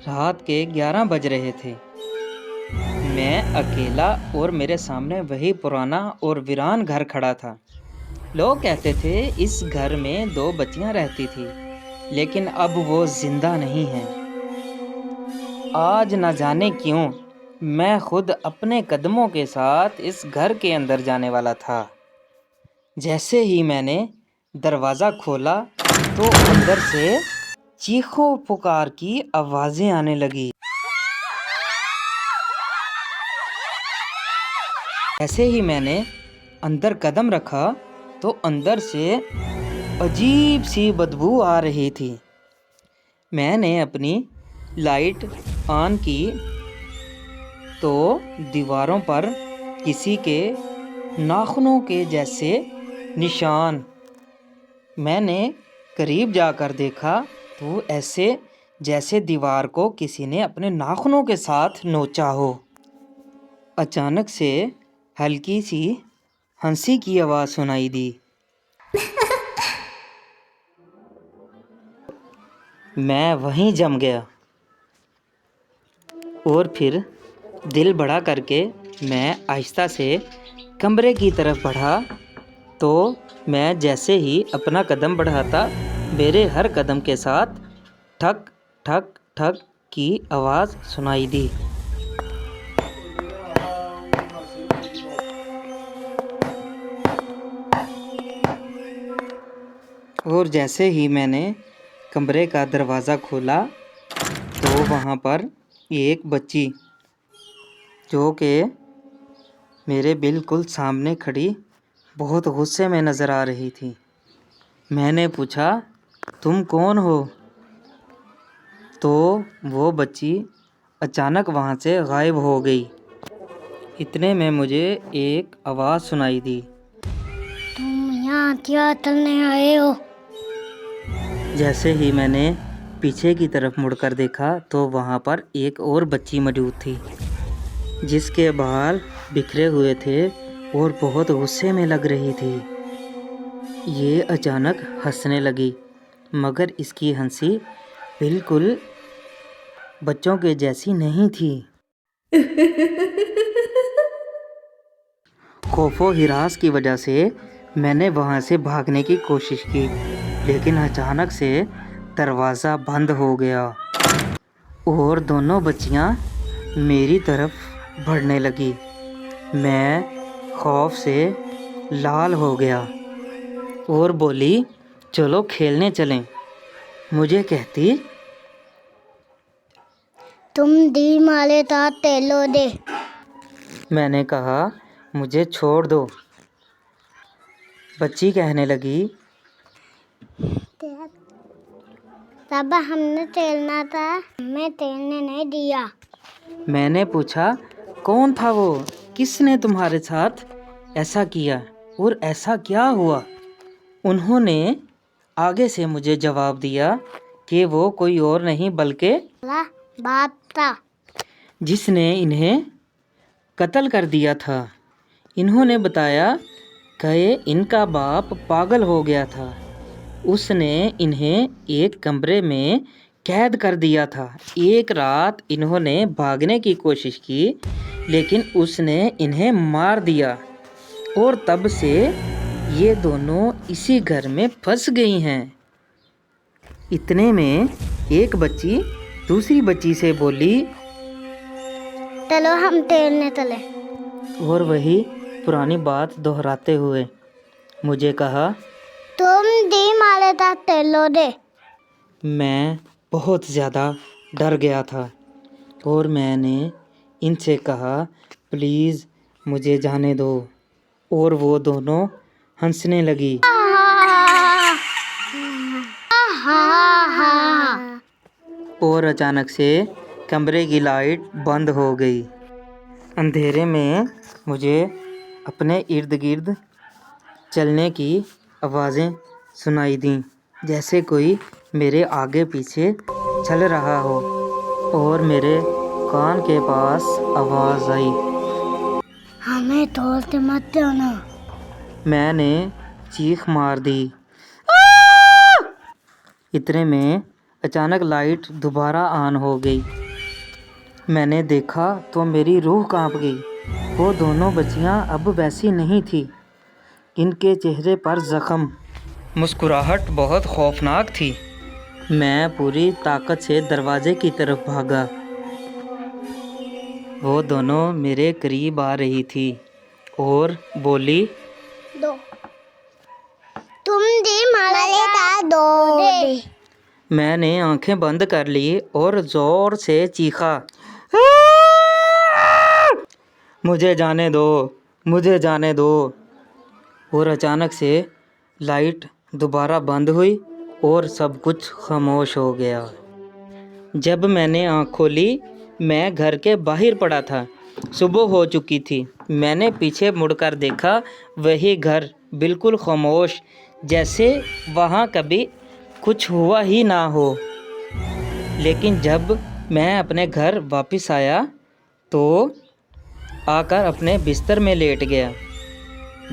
रात के 11 बज रहे थे। मैं अकेला और मेरे सामने वही पुराना और वीरान घर खड़ा था। लोग कहते थे इस घर में 2 बच्चियां रहती थी, लेकिन अब वो जिंदा नहीं हैं। आज न जाने क्यों मैं खुद अपने कदमों के साथ इस घर के अंदर जाने वाला था। जैसे ही मैंने दरवाज़ा खोला तो अंदर से चीखों पुकार की आवाज़ें आने लगी। जैसे ही मैंने अंदर कदम रखा तो अंदर से अजीब सी बदबू आ रही थी। मैंने अपनी लाइट ऑन की तो दीवारों पर किसी के नाखूनों के जैसे निशान। मैंने करीब जाकर देखा तो ऐसे जैसे दीवार को किसी ने अपने नाखूनों के साथ नोचा हो। अचानक से हल्की सी हंसी की आवाज़ सुनाई दी। मैं वहीं जम गया और फिर दिल बड़ा करके मैं आहिस्ता से कमरे की तरफ बढ़ा। तो मैं जैसे ही अपना कदम बढ़ाता, मेरे हर कदम के साथ ठक ठक ठक की आवाज़ सुनाई दी। और जैसे ही मैंने कमरे का दरवाज़ा खोला तो वहाँ पर एक बच्ची जो कि मेरे बिल्कुल सामने खड़ी बहुत गुस्से में नज़र आ रही थी। मैंने पूछा, तुम कौन हो? तो वो बच्ची अचानक वहाँ से गायब हो गई। इतने में मुझे एक आवाज़ सुनाई दी, तुम यहाँ क्या करने आए हो? जैसे ही मैंने पीछे की तरफ मुड़कर देखा तो वहाँ पर एक और बच्ची मौजूद थी जिसके बाल बिखरे हुए थे और बहुत गुस्से में लग रही थी। ये अचानक हंसने लगी, मगर इसकी हंसी बिल्कुल बच्चों के जैसी नहीं थी। खौफो हिरास की वजह से मैंने वहाँ से भागने की कोशिश की, लेकिन अचानक से दरवाज़ा बंद हो गया और दोनों बच्चियाँ मेरी तरफ बढ़ने लगी। मैं खौफ से लाल हो गया और बोली, चलो खेलने चलें। मुझे कहती, तुम दी माले ता तेलो दे। मैंने कहा, मुझे छोड़ दो। बच्ची कहने लगी, तब हमने तैरना था, हमें तैरने नहीं दिया। मैंने पूछा, कौन था वो? किसने तुम्हारे साथ ऐसा किया और ऐसा क्या हुआ? उन्होंने आगे से मुझे जवाब दिया कि वो कोई और नहीं बल्कि बाप था, जिसने इन्हें कत्ल कर दिया था। इन्होंने बताया कि इनका बाप पागल हो गया था। उसने इन्हें एक कमरे में कैद कर दिया था। एक रात इन्होंने भागने की कोशिश की, लेकिन उसने इन्हें मार दिया और तब से ये दोनों इसी घर में फंस गई हैं। इतने में एक बच्ची दूसरी बच्ची से बोली, चलो हम तैरने चले। और वही पुरानी बात दोहराते हुए मुझे कहा, तुम दी माले ता तेलो दे। मैं बहुत ज़्यादा डर गया था और मैंने इनसे कहा, प्लीज़ मुझे जाने दो। और वो दोनों हंसने लगी। और अचानक से कमरे की लाइट बंद हो गई। अंधेरे में मुझे अपने इर्द गिर्द चलने की आवाज़ें सुनाई दी, जैसे कोई मेरे आगे पीछे चल रहा हो। और मेरे कान के पास आवाज़ आई, हमें तोड़ते मत जाना। मैंने चीख मार दी। इतने में अचानक लाइट दोबारा ऑन हो गई मैंने देखा तो मेरी रूह कांप गई। वो दोनों बच्चियां अब वैसी नहीं थी। इनके चेहरे पर जख्म, मुस्कुराहट बहुत खौफनाक थी। मैं पूरी ताकत से दरवाजे की तरफ भागा। वो दोनों मेरे करीब आ रही थी और बोली, दो तुम दे मालेगा दो दे। मैंने आंखें बंद कर ली और ज़ोर से चीखा, मुझे जाने दो, मुझे जाने दो। और अचानक से लाइट दोबारा बंद हुई और सब कुछ खामोश हो गया। जब मैंने आँख खोली, मैं घर के बाहर पड़ा था। सुबह हो चुकी थी। मैंने पीछे मुड़कर देखा, वही घर बिल्कुल खामोश, जैसे वहाँ कभी कुछ हुआ ही ना हो। लेकिन जब मैं अपने घर वापस आया तो आकर अपने बिस्तर में लेट गया।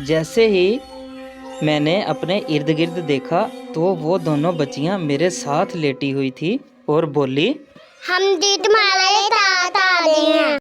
जैसे ही मैंने अपने इर्द गिर्द देखा तो वो दोनों बच्चियां मेरे साथ लेटी हुई थी और बोली, हम दी तुम्हारे ताता हैं।